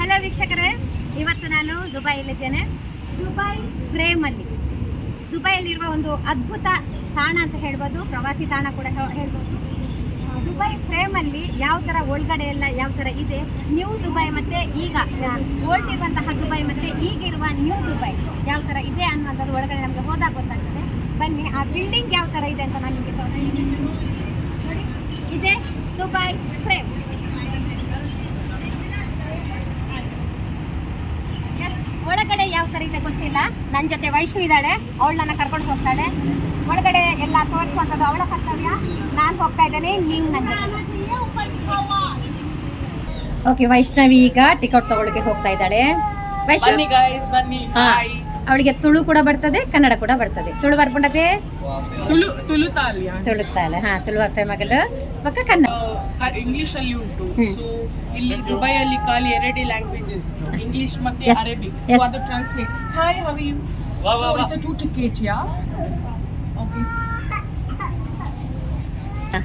Hello ವೀಕ್ಷಕರೇ, ಇವತ್ತು ನಾನು ದುಬೈಯಲ್ಲಿದ್ದೇನೆ. ದುಬೈ ಫ್ರೇಮಲ್ಲಿ, ದುಬೈಯಲ್ಲಿರುವ ಒಂದು ಅದ್ಭುತ ತಾಣ ಅಂತ ಹೇಳ್ಬೋದು, ಪ್ರವಾಸಿ ತಾಣ ಕೂಡ ಹೇಳ್ಬೋದು. ದುಬೈ ಫ್ರೇಮಲ್ಲಿ ಯಾವ ಥರ ಒಳಗಡೆ ಎಲ್ಲ ಯಾವ ಥರ ಇದೆ, ನ್ಯೂ ದುಬೈ ಮತ್ತು ಈಗ ಓಲ್ಡ್ ಇರುವಂತಹ ದುಬೈ ಮತ್ತು ಈಗಿರುವ ನ್ಯೂ ದುಬೈ ಯಾವ ಥರ ಇದೆ ಅನ್ನುವಂಥದ್ದು ಒಳಗಡೆ ನಮಗೆ ಹೋದಾಗ ಗೊತ್ತಾಗ್ತದೆ. ಬನ್ನಿ, ಆ ಬಿಲ್ಡಿಂಗ್ ಯಾವ ಥರ ಇದೆ ಅಂತ ನಾನು ನಿಮಗೆ ತೋರಿಸ್ತೀನಿ. ನೋಡಿ, ಇದೆ ದುಬೈ ಫ್ರೇಮ್. ಒಳಗಡೆ ಯಾವ ಥರ ಇದೆ ಗೊತ್ತಿಲ್ಲ. ನನ್ನ ಜೊತೆ ವೈಶು ಇದ್ದಾಳೆ, ಅವಳು ನನ್ನ ಕರ್ಕೊಂಡು ಹೋಗ್ತಾಳೆ. ಒಳಗಡೆ ಎಲ್ಲ ತೋರಿಸುವಂಥದ್ದು ಅವಳ ಕರ್ತವ್ಯ. ನಾನು ಹೋಗ್ತಾ ಇದ್ದೇನೆ, ನೀವು ನನ್ನ ಓಕೆ. ವೈಷ್ಣವಿ ಈಗ ಟಿಕೆಟ್ ತಗೊಳ್ಳಕ್ಕೆ ಹೋಗ್ತಾ ಇದ್ದಾಳೆ. ಅವಳಿಗೆ ತುಳು ಕೂಡ ಬರ್ತದೆ, ಕನ್ನಡ ಕೂಡ ಬರ್ತದೆ. ತುಳು ಬರ್ಕೊಂಡದೆ, ತುಳುತ್ತಾಳೆ. ಹಾ, ತುಳು ಅಪ್ಪ ಮಗಳು ಪಕ್ಕ ಕನ್ನಡ ಇಂಗ್ಲಿಷ್ ಅಲ್ಲಿ ಉಂಟು. ಸೊ ಇಲ್ಲಿ ದುಬೈಯಲ್ಲಿ ಖಾಲಿ ಎರಡೇ ಲ್ಯಾಂಗ್ವೇಜಸ್, ಇಂಗ್ಲಿಷ್ ಮತ್ತೆ ಅರೇಬಿಕ್. ಸೊ ಅದು translate. Hi, how are you? So it's a 2 ticket, yeah. Okay.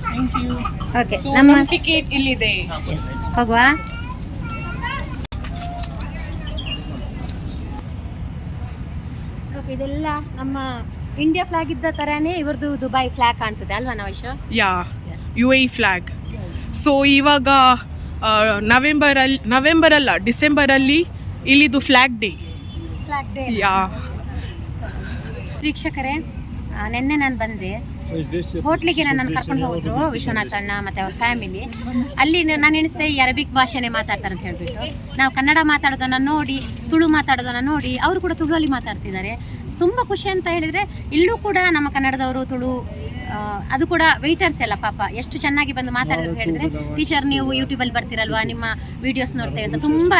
Thank you. Okay, So ನಮ್ಮ ಟಿಕೆಟ್ ಇಲ್ಲಿದೆ. ಹೋಗುವ. ಓಕೆ, ಇದೆಲ್ಲ ನಮ್ಮ ಇಂಡಿಯಾ ಫ್ಲಾಗ್ ಇದ್ದ ತರಾನೇ ಇವ್ರದ್ದು ದುಬೈ ಫ್ಲಾಗ್ ಕಾಣಿಸುತ್ತೆ ಅಲ್ವಾ ನವೈಶ್? ಯಾ, UAE ಫ್ಲಾಗ್. ಸೊ ಇವಾಗ ನವೆಂಬರ್ ಅಲ್ಲ, ಡಿಸೆಂಬರ್ ಅಲ್ಲಿ ಇಲ್ಲಿದು ಫ್ಲಾಗ್ ಡೇ. ಯಾ ವೀಕ್ಷಕರೇ, ನಿನ್ನೆ ನಾನು ಬಂದೆ ಹೋಟ್ಲಿಗೆ. ನನ್ನನ್ನು ಕರ್ಕೊಂಡು ಹೋದ್ರು ವಿಶ್ವನಾಥ್ ಅಣ್ಣ ಮತ್ತು ಅವ್ರ ಫ್ಯಾಮಿಲಿ. ಅಲ್ಲಿ ನಾನು ಎಣಿಸ್ದೆ ಈ ಅರಬಿಕ್ ಭಾಷೆನೇ ಮಾತಾಡ್ತಾರೆ ಅಂತ ಹೇಳ್ಬಿಟ್ಟು. ನಾವು ಕನ್ನಡ ಮಾತಾಡೋದನ್ನು ನೋಡಿ, ತುಳು ಮಾತಾಡೋದನ್ನು ನೋಡಿ ಅವರು ಕೂಡ ತುಳುವಲ್ಲಿ ಮಾತಾಡ್ತಿದ್ದಾರೆ. ತುಂಬ ಖುಷಿ ಅಂತ ಹೇಳಿದರೆ, ಇಲ್ಲೂ ಕೂಡ ನಮ್ಮ ಕನ್ನಡದವರು ತುಳು, ಅದು ಕೂಡ ವೆಯ್ಟರ್ಸ್ ಎಲ್ಲ ಪಾಪ ಎಷ್ಟು ಚೆನ್ನಾಗಿ ಬಂದು ಮಾತಾಡಿದ್ರು ಹೇಳಿದ್ರೆ, ಟೀಚರ್ ನೀವು ಯೂಟ್ಯೂಬಲ್ಲಿ ಬರ್ತಿರಲ್ವಾ, ನಿಮ್ಮ ವೀಡಿಯೋಸ್ ನೋಡ್ತೇವೆ ಅಂತ ತುಂಬ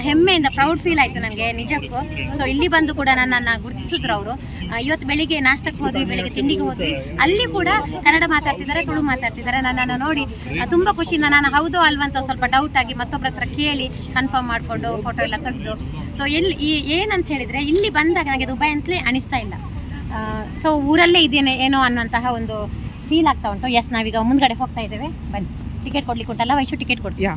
ಹೆಮ್ಮೆಯಿಂದ ಪ್ರೌಡ್ ಫೀಲ್ ಆಯಿತು ನನಗೆ ನಿಜಕ್ಕೂ. ಸೊ ಇಲ್ಲಿ ಬಂದು ಕೂಡ ನನ್ನನ್ನು ಗುರುತಿಸಿದ್ರು ಅವರು. ಇವತ್ತು ಬೆಳಿಗ್ಗೆ ನಾಷ್ಟಕ್ಕೆ ಹೋದ್ವಿ, ಬೆಳಿಗ್ಗೆ ತಿಂಡಿಗೆ ಹೋದ್ವಿ, ಅಲ್ಲಿ ಕೂಡ ಕನ್ನಡ ಮಾತಾಡ್ತಿದ್ದಾರೆ, ತುಳು ಮಾತಾಡ್ತಿದ್ದಾರೆ. ನನ್ನನ್ನು ನೋಡಿ ತುಂಬ ಖುಷಿಯಿಂದ ನಾನು ಹೌದೋ ಅಲ್ವಂತ ಸ್ವಲ್ಪ ಡೌಟ್ ಆಗಿ ಮತ್ತೊಬ್ಬರ ಹತ್ರ ಕೇಳಿ ಕನ್ಫರ್ಮ್ ಮಾಡಿಕೊಂಡು ಫೋಟೋ ಎಲ್ಲ ತೆಗೆದು. ಸೊ ಏನಂತ ಹೇಳಿದರೆ, ಇಲ್ಲಿ ಬಂದಾಗ ನನಗೆ ದುಬೈ ಅಂತಲೇ ಅನಿಸ್ತಾ ಇಲ್ಲ. ಸೊ ಊರಲ್ಲೇ ಇದೇನೆ ಏನೋ ಅನ್ನೋಂತಹ ಒಂದು ಫೀಲ್ ಆಗ್ತಾ ಉಂಟು. ಎಸ್, ನಾವೀಗ ಮುಂದ್ಗಡೆ ಹೋಗ್ತಾ ಇದ್ದೇವೆ. ಬನ್ನಿ, ಟಿಕೆಟ್ ಕೊಡ್ಲಿಕ್ಕೆ ಉಂಟಲ್ಲ ವೈಶು, ಟಿಕೆಟ್ ಕೊಡ್ತೀಯಾ?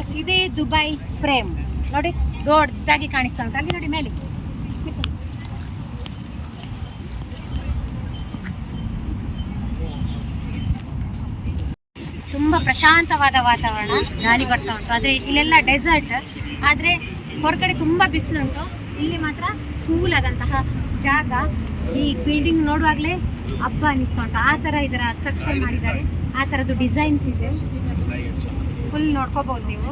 ಎಸ್, ಇದೇ ದುಬೈ ಫ್ರೇಮ್. ನೋಡಿ, ದೊಡ್ಡದಾಗಿ ಕಾಣಿಸ್ತಾ ಉಂಟು ಅಲ್ಲಿ, ನೋಡಿ ಮೇಲೆ. ತುಂಬ ಪ್ರಶಾಂತವಾದ ವಾತಾವರಣ, ಗಾಳಿ ಬರ್ತಾ ಉಂಟು. ಆದರೆ ಇಲ್ಲೆಲ್ಲ ಡೆಸರ್ಟ್, ಆದರೆ ಹೊರಗಡೆ ತುಂಬ ಬಿಸಿಲುಂಟು. ಇಲ್ಲಿ ಮಾತ್ರ ಕೂಲ್ ಆದಂತಹ ಜಾಗ. ಈ ಬಿಲ್ಡಿಂಗ್ ನೋಡುವಾಗಲೇ ಹಬ್ಬ ಅನ್ನಿಸ್ತಾ ಉಂಟು. ಆ ಥರ ಇದರ ಸ್ಟ್ರಕ್ಚರ್ ಮಾಡಿದ್ದಾರೆ, ಆ ಥರದ್ದು ಡಿಸೈನ್ಸ್ ಇದೆ. ಫುಲ್ ನೋಡ್ಕೋಬಹುದು ನೀವು.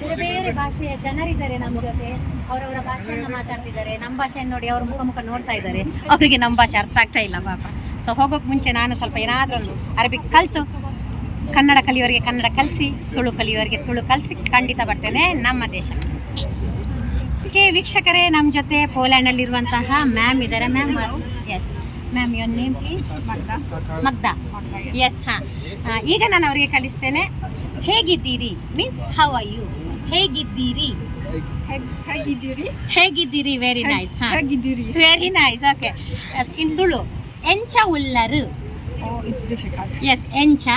ಬೇರೆ ಬೇರೆ ಭಾಷೆಯ ಜನರಿದ್ದಾರೆ ನಮ್ಮ ಜೊತೆ, ಅವರವರ ಭಾಷೆಯನ್ನು ಮಾತಾಡ್ತಿದ್ದಾರೆ. ನಮ್ಮ ಭಾಷೆಯನ್ನು ನೋಡಿ ಅವ್ರ ಮುಖ ನೋಡ್ತಾ ಇದ್ದಾರೆ. ಅವರಿಗೆ ನಮ್ಮ ಭಾಷೆ ಅರ್ಥ ಆಗ್ತಾ ಇಲ್ಲ ಪಾಪ. ಸೊ ಹೋಗೋಕೆ ಮುಂಚೆ ನಾನು ಸ್ವಲ್ಪ ಏನಾದರೂ ಒಂದು ಅರಬಿಕ್ ಕಲಿತು ಕನ್ನಡ ಕಲಿಯೋರಿಗೆ ಕನ್ನಡ ಕಲಿಸಿ, ತುಳು ಕಲಿಯೋರಿಗೆ ತುಳು ಕಲಿಸಿ ಖಂಡಿತ ಬರ್ತೇನೆ ನಮ್ಮ ದೇಶ. ವೀಕ್ಷಕರೇ, ನಮ್ಮ ಜೊತೆ ಪೋಲ್ಯಾಂಡಲ್ಲಿರುವಂತಹ ಮ್ಯಾಮ್ ಇದ್ದಾರೆ. Ma'am, yes ma'am, your name please? Magda. Yes, ಹಾಂ. ಈಗ ನಾನು ಅವರಿಗೆ ಕಲಿಸ್ತೇನೆ. ಹೇಗಿದ್ದೀರಿ ಮೀನ್ಸ್ ಹೌ ಆರ್ ಯು. ಹೇಗಿದ್ದೀರಿ? ಹೇಗಿದ್ದೀರಿ. Very nice. ಹಾಂ, very nice. Okay, in Tulu ಎಂಚ ಉಲ್ಲರು. ಎಸ್, ಎಂಚ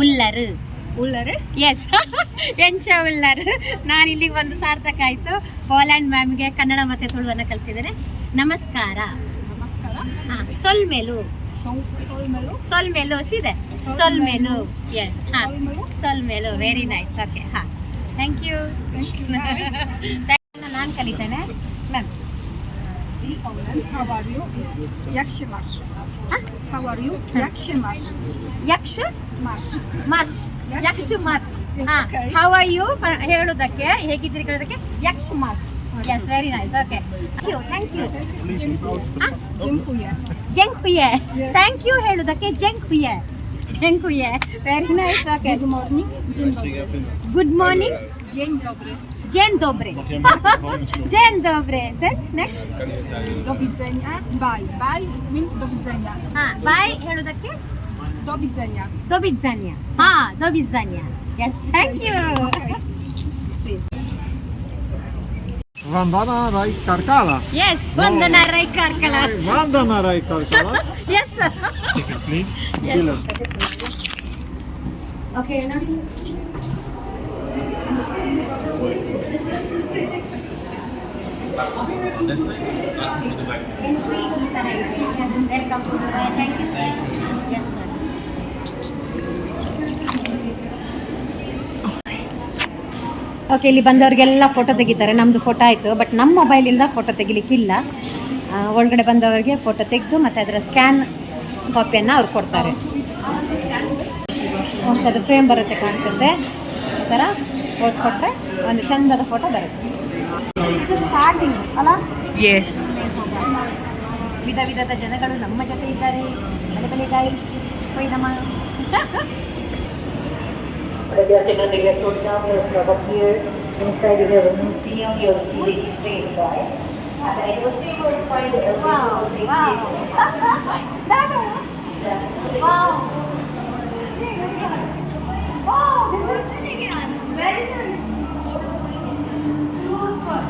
ಉಲ್ಲರು. ಎಸ್, ಎಂಚ ಉಲ್ಲರು. ನಾನು ಇಲ್ಲಿಗೆ ಒಂದು ಸಾರ್ಥಕ ಆಯಿತು. ಪೋಲ್ಯಾಂಡ್ ಮ್ಯಾಮ್ಗೆ ಕನ್ನಡ ಮತ್ತು ತುಳುವನ್ನು ಕಲಿಸಿದ್ದೇನೆ. ನಮಸ್ಕಾರ. ಹಾಂ, ಸೊಲ್ಮೆಲು. ಸೊಲ್ಮೆಲು ಸಿದೆ, ಸೊಲ್ಮೆಲು. ಎಸ್, ಹಾಂ, ಸೊಲ್ಮೆಲು. Very nice. ಓಕೆ, ಹಾಂ, ಥ್ಯಾಂಕ್ ಯು. ನಾನು ಕಲಿತೇನೆ ma'am. How are you? It's Yakshi Marsh. Huh? How are you? Yakshi Marsh. Yakshi Marsh. Marsh. Yakshi Marsh. ಹಾಂ, ಹೌ ಆರ್ ಯು ಹೇಳೋದಕ್ಕೆ, ಹೇಗಿದ್ದೀರಿ ಕೇಳೋದಕ್ಕೆ Yaksha Marsh. Yes, very nice. Okay, thank you. Dziękuję. ಜೆಂಕ್ಹುಯೆ. Thank you ಹೇಳೋದಕ್ಕೆ ಜೆಂಕ್ಹುಯೆ. ಜೆಂಕ್ಹುಯೆ. Very nice. Okay, Good morning. Dzień dobry. Good morning. Dzień dobry. Dzień dobry. Dzień dobry. Then next. Do widzenia. Bye. Bye. It means do widzenia. ಹಾಂ, ಬಾಯ್ ಹೇಳೋದಕ್ಕೆ Do widzenia. do widzenia. ಹಾಂ, do widzenia. Yes, thank you. Vandana Rai Karkala. Yes, Vandana Rai Karkala. Vandana Rai Karkala. Yes. please. Okay ನೋಡಿ. Welcome to Dubai. Thank you sir. Yes sir. Okay, ಇಲ್ಲಿ ಬಂದವರಿಗೆಲ್ಲ photo ತೆಗಿತಾರೆ. ನಮ್ಮದು photo ಆಯಿತು, but ನಮ್ಮ ಮೊಬೈಲಿಂದ photo ತೆಗಿಲಿಕ್ಕಿಲ್ಲ. ಒಳಗಡೆ ಬಂದವರಿಗೆ ಫೋಟೋ ತೆಗೆದು ಮತ್ತು ಅದರ ಸ್ಕ್ಯಾನ್ ಕಾಪಿಯನ್ನು ಅವ್ರು ಕೊಡ್ತಾರೆ. ಅಷ್ಟು ಅದು ಫ್ರೇಮ್ ಬರುತ್ತೆ ಕಾಣಿಸುತ್ತೆ. ಈ ಥರ ಪೋಸ್ ಕೊಟ್ಟರೆ ಒಂದು ಚಂದದ ಫೋಟೋ ಬರುತ್ತೆ. ಇದು ಸ್ಟಾರ್ಟಿಂಗ್ ಅಲ್ಲ? ಎಸ್. ವಿಧ ವಿಧದ ಜನಗಳು ನಮ್ಮ ಜೊತೆ ಇದ್ದಾರೆ. ಬಲೆ ಬಲೆ ಗೈಸ್ ನಮ್ಮ Automatically slow down your stop up here. Inside you have a museum, you have a series straight by. And it was able to find the Wow. Wow, this is very nice. Super.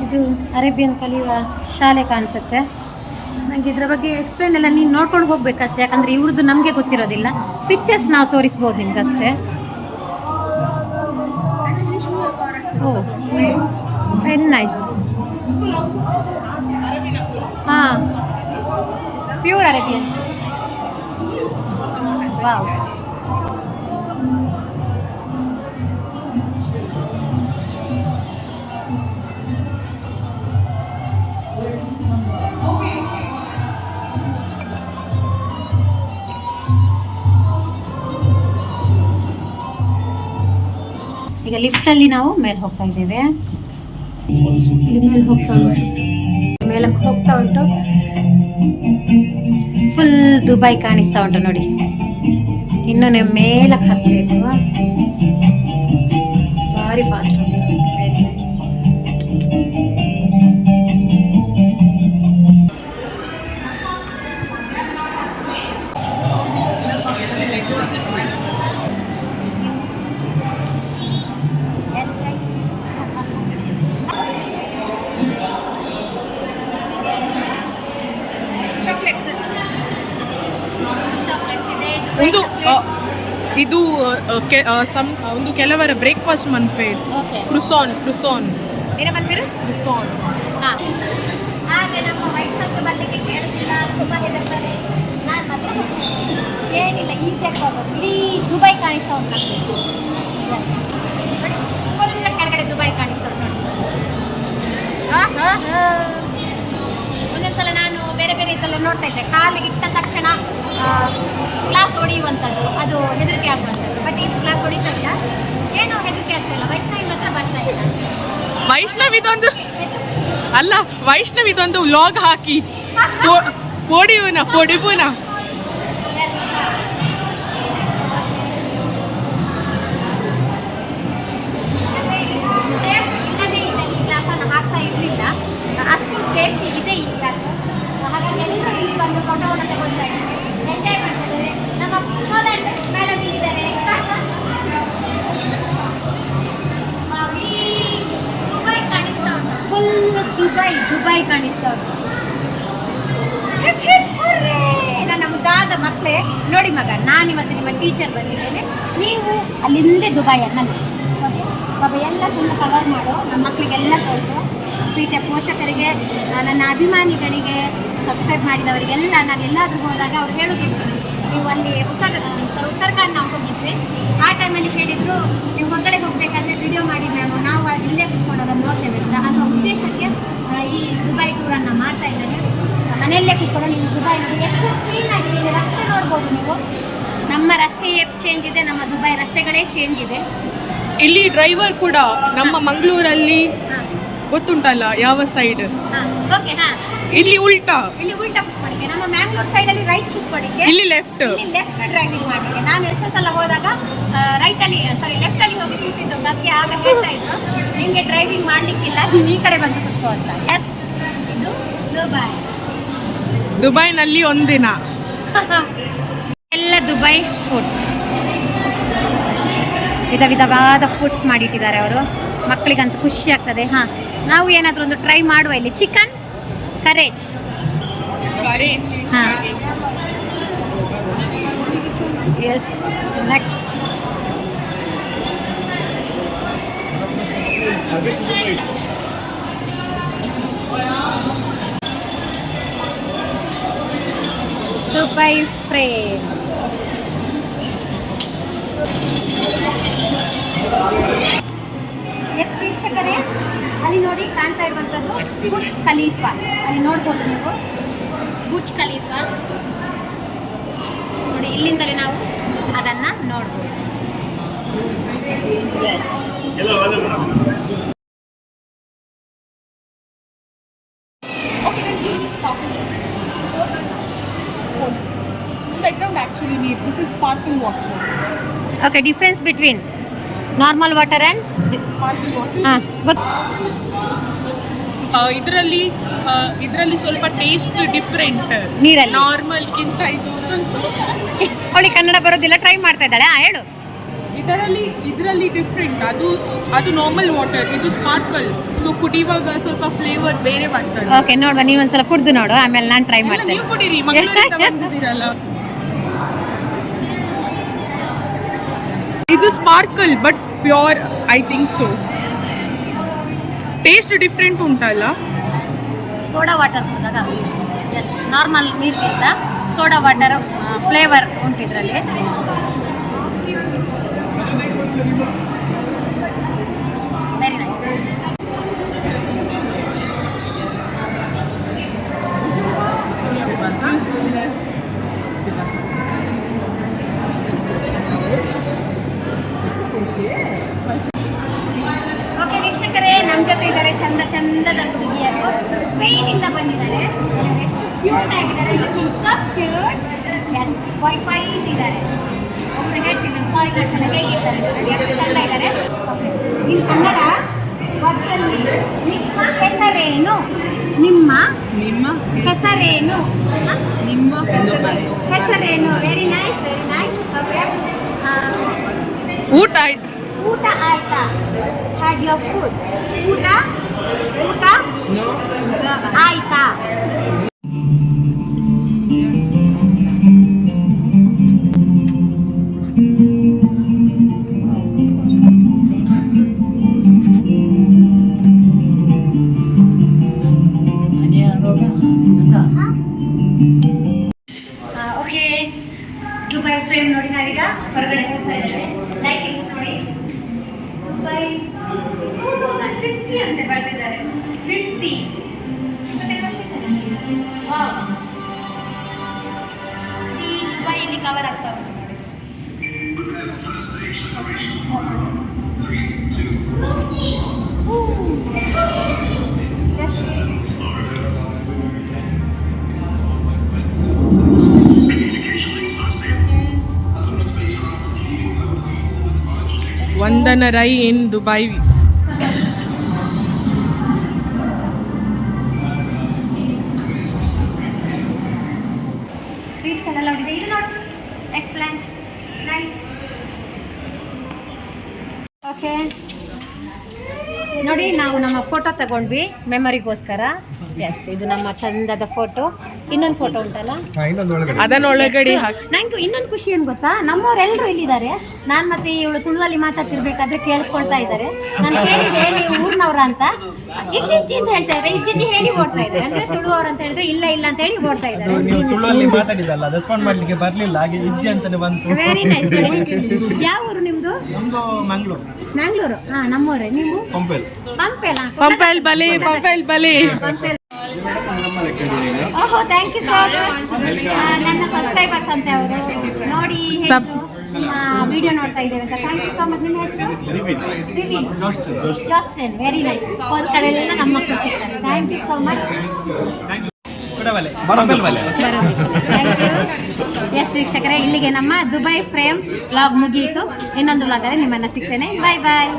ಇದು Arabian ಕಲಿಯುವ ಶಾಲೆ ಕಾಣಿಸುತ್ತೆ. ನನಗೆ ಇದ್ರ ಬಗ್ಗೆ explain ಎಲ್ಲ ನೀನು ನೋಡ್ಕೊಂಡು ಹೋಗ್ಬೇಕಷ್ಟೇ, ಯಾಕಂದರೆ ಇವ್ರದ್ದು ನಮಗೆ ಗೊತ್ತಿರೋದಿಲ್ಲ. ಪಿಕ್ಚರ್ಸ್ ನಾವು ತೋರಿಸ್ಬೋದು ನಿಮ್ಗಷ್ಟೇ. ಓ, ವೆರಿ ನೈಸ್. ಹಾಂ, ಪ್ಯೂರ್ ಅರೇಬಿಯನ್. ವಾವ್. ಈಗ ಲಿಫ್ಟಲ್ಲಿ ನಾವು ಮೇಲೆ ಹೋಗ್ತಾ ಇದ್ದೇವೆ. ಮೇಲಕ್ಕೆ ಹೋಗ್ತಾ ಉಂಟು. ಫುಲ್ ದುಬೈ ಕಾಣಿಸ್ತಾ ಉಂಟು ನೋಡಿ. ಇನ್ನೂ ಮೇಲಕ್ಕೆ ಹತ್ತಬೇಕು. ಭಾರಿ ಫಾಸ್ಟ್ ಉಂಟು. Very nice. ಒಂದು ಇದು ಒಂದು ಕೆಲವರ ಬ್ರೇಕ್ಫಾಸ್ಟ್ ಮನ್ಫೇಡ್. ಓಕೆ, ಕ್ರುಸಾನ್ ಏನೇ ಬಂದಿರು ಕ್ರುಸಾನ್. ಹಾಂ, ಆದರೆ ನಮ್ಮ ವಯಸ್ಸು ಬರಲಿಕ್ಕೆ ಕೇಳ್ತಿಲ್ಲ, ತುಂಬ ಹೆದರ್ತಾರೆ. ನಾನು ಮಾತ್ರ ಏನಿಲ್ಲ, ಈಸಿಯಾಗಿ ಹೋಗೋದು. ಇಡೀ ದುಬೈ ಕಾಣಿಸ್ತಾ ಉಂಟು ನಮಗೆ. ಫುಲ್ ಕೆಳಗಡೆ ದುಬೈ ಕಾಣಿಸ್ತಾ ಉಂಟು. ಒಂದೊಂದ್ಸಲ ನಾನು ಬೇರೆ ಬೇರೆ ಇದೆಲ್ಲ ನೋಡ್ತಾ ಇದ್ದೆ. ಕಾಲಿಗೆ ಇಟ್ಟ ತಕ್ಷಣ ಗ್ಲಾಸ್ ಹೊಡೆಯುವಂಥದ್ದು, ಅದು ಹೆದರಿಕೆ ಆಗುವಂಥದ್ದು. ಬಟ್ ಇದು ಗ್ಲಾಸ್ ಹೊಡಿತಾ ಇಲ್ಲ, ಏನೂ ಹೆದರಿಕೆ ಆಗ್ತಾ ಇಲ್ಲ. ವೈಷ್ಣವಿ ಮಾತ್ರ ಬರ್ತಾ ಇಲ್ಲ. ವೈಷ್ಣವ್ ಇದೊಂದು ವ್ಲಾಗ್ ಹಾಕಿ ಪೊಡಿಬುನ ಹಾಕ್ತಾ ಇರಲಿಲ್ಲ, ಅಷ್ಟು ಸೇಫ್ಟಿ ಇದೆ ಈ ಕ್ಲಾಸ್. ಹಾಗಾಗಿ ಎಲ್ಲರೂ ಇಲ್ಲಿ ಬಂದು ಫೋಟೋವನ್ನು ತಗೊಳ್ತಾ ಇದ್ದಾರೆ, ಎಂಜಾಯ್ ಮಾಡ್ತಾ ಇದ್ದಾರೆ. ನಮ್ಮ ಪೋಲೆಂಡ್ ಮೇಡಮ್ ಇದ್ದಾರೆ. ದುಬೈ ಕಾಣಿಸ್ತಾ ಉಂಟು. ಫುಲ್ ದುಬೈ ಕಾಣಿಸ್ತಾ ಉಂಟು. ನನ್ನ ಮುದ್ದಾದ ಮಕ್ಕಳೇ ನೋಡಿ ಮಗ, ನಾನಿವತ್ತು ನಿಮ್ಮ ಟೀಚರ್ ಬಂದಿದ್ದೇನೆ. ನೀವು ಅಲ್ಲಿಂದೇ ದುಬೈಯನ್ನು ಬಾಬಾ ಎಲ್ಲ ಫುಲ್ ಕವರ್ ಮಾಡೋ, ನಮ್ಮ ಮಕ್ಕಳಿಗೆಲ್ಲ ತೋರಿಸೋ. ಪ್ರೀತಿಯ ಪೋಷಕರಿಗೆ, ನನ್ನ ಅಭಿಮಾನಿಗಳಿಗೆ, ಸಬ್ಸ್ಕ್ರೈಬ್ ಮಾಡಿದವರಿಗೆಲ್ಲ ನಾನು ಎಲ್ಲಾದರೂ ಹೋದಾಗ ಅವ್ರು ಹೇಳೋದಿಲ್ಲ, ನೀವು ಅಲ್ಲಿ ಉತ್ತರಾಖಂಡ್ ನಾವು ಹೋಗಿದ್ವಿ, ಆ ಟೈಮಲ್ಲಿ ಹೇಳಿದರು ನೀವು ಹೊರಗಡೆ ಹೋಗಬೇಕಾದ್ರೆ ವಿಡಿಯೋ ಮಾಡಿ ಮ್ಯಾಮ್, ನಾವು ಅದು ಇಲ್ಲೇ ಕುತ್ಕೊಂಡು ಅದನ್ನು ನೋಡ್ತೇವೆ ಅಂತ ಅನ್ನೋ ಉದ್ದೇಶಕ್ಕೆ ಈ ದುಬೈ ಟೂರನ್ನು ಮಾಡ್ತಾ ಇದ್ದಾರೆ. ಮನೆಯಲ್ಲೇ ಕುತ್ಕೊಂಡು ನೀವು ದುಬೈ ನೋಡಿ ಎಷ್ಟು ಕ್ಲೀನ್ ಆಗಿದೆ. ಇಲ್ಲಿ ರಸ್ತೆ ನೋಡ್ಬೋದು ನೀವು. ನಮ್ಮ ರಸ್ತೆ ಚೇಂಜ್ ಇದೆ, ನಮ್ಮ ದುಬೈ ರಸ್ತೆಗಳೇ ಚೇಂಜ್ ಇದೆ. ಇಲ್ಲಿ ಡ್ರೈವರ್ ಕೂಡ ನಮ್ಮ ಮಂಗಳೂರಲ್ಲಿ ಗೊತ್ತುಂಟಲ್ಲ ಯಾವ ಸೈಡ್, ಓಕೆ. ಹಾಂ, ಇಲ್ಲಿ ಉಲ್ಟಾ ಕುತ್ಕೊಳ್ಳಿಕ್ಕೆ, ನಮ್ಮ ಮ್ಯಾಂಗ್ಳೂರ್ ಸೈಡಲ್ಲಿ ರೈಟ್ ಕುತ್ಕೊಳ್ಳಿಕ್ಕೆ, ಇಲ್ಲಿ ಲೆಫ್ಟ್ ಡ್ರೈವಿಂಗ್ ಮಾಡಲಿಕ್ಕೆ. ನಾನು ಎಷ್ಟೋ ಸಲ ಹೋದಾಗ ಲೆಫ್ಟಲ್ಲಿ ಹೋಗಿ ಕೂತಿದ್ದು, ಅದಕ್ಕೆ ಆಗ ಹೇಳ್ತಾ ಇದ್ರು ನಿಮಗೆ ಡ್ರೈವಿಂಗ್ ಮಾಡಲಿಕ್ಕಿಲ್ಲ, ನೀವು ಈ ಕಡೆ ಬಂದು ಕುತ್ಕೋ ಅಂತ. ಎಸ್, ಇದು ದುಬೈನಲ್ಲಿ ಒಂದಿನ ಎಲ್ಲ ದುಬೈ ಫುಡ್ಸ್, ವಿಧ ವಿಧವಾದ ಫುಡ್ಸ್ ಮಾಡಿಟ್ಟಿದ್ದಾರೆ ಅವರು. ಮಕ್ಕಳಿಗಂತೂ ಖುಷಿ ಆಗ್ತದೆ. ಹಾಂ, ನಾವು ಏನಾದರೂ ಒಂದು ಟ್ರೈ ಮಾಡುವ ಇಲ್ಲಿ. ಚಿಕನ್ ಕರೇಜ್. ಹಾಂ, yes. Next Dubai frame. Yes ವೀಕ್ಷಕರೇ, ಅಲ್ಲಿ ನೋಡಿ ಕಾಣ್ತಾ ಇರುವಂಥದ್ದು ಬುರ್ಜ್ ಖಲೀಫಾ. ಅಲ್ಲಿ ನೋಡ್ಬೋದು ನೀವು ಬುರ್ಜ್ ಖಲೀಫಾ ನೋಡಿ. ಇಲ್ಲಿಂದಲೇ ನಾವು ಅದನ್ನು ನೋಡ್ಬೋದು. Yes, Okay, then you need sparkling. That don't actually need. This is sparkling water. Okay. Difference between normal water and Sparkling water. ಹಾಂ ಗೊತ್ತು. ಇದರಲ್ಲಿ ಸ್ವಲ್ಪ ಟೇಸ್ಟ್ ಡಿಫ್ರೆಂಟ್. ನೀರಲ್ಲಿ ನಾರ್ಮಲ್ಗಿಂತ ಇದು ಸ್ವಲ್ಪ ಅವಳಿಗೆ ಕನ್ನಡ ಬರೋದಿಲ್ಲ, ಟ್ರೈ ಮಾಡ್ತಾ ಇದ್ದಾಳೆ. ಹೇಳು. ಇದರಲ್ಲಿ ಡಿಫ್ರೆಂಟ್. ಅದು ನಾರ್ಮಲ್ ವಾಟರ್, ಇದು ಸ್ಪಾರ್ಕಲ್. ಸೊ ಕುಡಿಯುವಾಗ ಸ್ವಲ್ಪ ಫ್ಲೇವರ್ ಬೇರೆ ಬರ್ತದೆ. ಓಕೆ, ನೋಡುವ. ನೀವೊಂದ್ಸಲ ಕುಡ್ದು ನೋಡು, ಆಮೇಲೆ ನಾನು ಟ್ರೈ ಮಾಡ್ತೇನೆ. ನೀವು ಕುಡೀರಿ, ಮಂಗಳೂರಿಂದ ಬಂದಿದ್ದೀರಲ್ಲ. ಇದು sparkle but pure, I think so. Taste different ಉಂಟಲ್ಲ. ಸೋಡಾ ವಾಟರ್ ಕುಡಿದಾಗ ಎಸ್, ನಾರ್ಮಲ್ ನೀರಿಗಿಂತ ಸೋಡಾ ವಾಟರ್ ಫ್ಲೇವರ್ ಉಂಟು ಇದರಲ್ಲಿ. Very nice. ಓಕೆ ವೀಕ್ಷಕರೇ, ನಮ್ಮ ಜೊತೆ ಇದ್ದಾರೆ ಚಂದ ಚಂದದ ಹುಡುಗಿಯರು. ಸ್ಪೇನಿಂದ ಬಂದಿದ್ದಾರೆ. ಎಷ್ಟು ಕ್ಯೂಟ್ ಆಗಿದ್ದಾರೆ. Looking so cute. Yes, fight ಇದ್ದಾರೆ. ಒಬ್ಬರು ಹೇಳ್ತೀನಿ ಫಾರಿನರ್ಸ್ ಎಲ್ಲ ಹೇಗಿರ್ತಾರೆ ನೋಡಿ, ಎಷ್ಟು ಚಂದ ಇದ್ದಾರೆ. ಇನ್ ಕನ್ನಡ ವಾಟ್ಸಲ್ಲಿ ನಿಮ್ಮ ಹೆಸರೇನು? ನಿಮ್ಮ ಹೆಸರೇನು? ಹೆಸರೇನು? Very nice, very nice. Okay, ಊಟ ಆಯ್ತು. ಊಟ ಆಯ್ತಾ? Had your food? ಊಟ ಆಯ್ತಾ? ಓಕೆ, ದುಬೈ ಫ್ರೇಮ್ ನೋಡಿ. ನಾವೀಗ ಹೊರಗಡೆ ಹೋಗ್ತಾ ಇದ್ದೇವೆ. ಲೈಟಿಂಗ್ಸ್ ನೋಡಿ. ದುಬೈ 50 ಅಂತ ಬರ್ತಿದ್ದಾರೆ. 50 ವಾವ್. ಈ ದುಬೈ ಇಲ್ಲಿ ಕವರ್ ಆಗ್ತಾ ಉಂಟು ನೋಡಿ. ವಂದನ ರೈ ಇನ್ ದುಬೈ. ಟ್ರೀಟ್ಸ್ ಎಲ್ಲ ನೋಡಿದೆ. ಇದು ನೋಡಿ, ಎಕ್ಸಲೆಂಟ್, ನೈಸ್. ಓಕೆ ನೋಡಿ, ನಾವು ನಮ್ಮ ಫೋಟೋ ತಗೊಂಡ್ವಿ ಮೆಮೊರಿಗೋಸ್ಕರ. ಎಸ್, ಇದು ನಮ್ಮ ಚಂದದ ಫೋಟೋ. ಇನ್ನೊಂದು ಫೋಟೋ ಉಂಟಲ್ಲ, ಅದನ್ನೊಳಗಡೆ ಹಾಕಿ. ನಂಗೆ ಇನ್ನೊಂದು ಖುಷಿ ಏನು ಗೊತ್ತಾ, ನಮ್ಮವರೆಲ್ಲರೂ ಇಲ್ಲಿದ್ದಾರೆ. ನಾನು ಮತ್ತೆ ಇವಳು ತುಳುವಲ್ಲಿ ಮಾತಾಡ್ತಿರ್ಬೇಕಾದ್ರೆ ಕೇಳಿಸ್ಕೊಳ್ತಾ ಇದ್ದಾರೆ. ನಾನು ಕೇಳಿದೆ ನೀವು ಊರಿನವ್ರ ಅಂತ. ಇಜ್ಜಿ ಇಜ್ಜಿ ಅಂತ ಹೇಳ್ತಾ ಇದ್ದಾರೆ. ಇಜ್ಜಿ ಹೇಳಿ ಓಡ್ತಾ ಇದ್ದಾರೆ. ಅಂದ್ರೆ ತುಳುವವ್ರು ಅಂತ ಹೇಳಿದ್ರೆ ಇಲ್ಲ ಇಲ್ಲ ಅಂತ ಹೇಳಿ ಓಡ್ತಾ ಇದ್ದಾರೆ. ನೀವು ತುಳುವಲ್ಲಿ ಮಾತಾಡಿದಲ್ಲ, ರೆಸ್ಪಾಂಡ್ ಮಾಡ್ಲಿಕ್ಕೆ ಬರ್ಲಿಲ್ಲ, ಹಾಗೆ ಇಜ್ಜಿ ಅಂತಾನೆ ಬಂತು. Very nice. ಯಾವ ಊರು ನಿಮ್ದು? ನಮ್ದು ಮಂಗಳೂರು. ಮ್ಯಾಂಗ್ಳೂರು. ಹಾ, ನಮ್ಮೂರೇ. ನೀವು? ಪಂಪೆಲ್. ಪಂಪೆಲ್ ಬಲೆ. ಓಹೋ, ಥ್ಯಾಂಕ್ ಯು ಸೋ ಮಚ್. ನನ್ನ ಸಬ್ಸ್ಕ್ರೈಬರ್ಸ್ ಅಂತೆ ಅವರು. ನೋಡಿ ನಿಮ್ಮ ವಿಡಿಯೋ ನೋಡ್ತಾ ಇದ್ದೇವೆ ಅಂತ. Thank you so much. ನಿಮ್ಮ ಹೆಸರು? ಜಾಸ್ಟಿನ್. Very nice. ಒಂದು ಕಡೆಯಲ್ಲೆಲ್ಲ ನಮ್ಮ ಮಕ್ಕಳು ಸಿಗ್ತಾರೆ. Thank you so much. Yes ವೀಕ್ಷಕರೇ, ಇಲ್ಲಿಗೆ ನಮ್ಮ ದುಬೈ ಫ್ರೇಮ್ ವ್ಲಾಗ್ ಮುಗಿಯಿತು. ಇನ್ನೊಂದು ವ್ಲಾಗಲ್ಲಿ ನಿಮ್ಮನ್ನು ಸಿಗ್ತೇನೆ. ಬಾಯ್ ಬಾಯ್.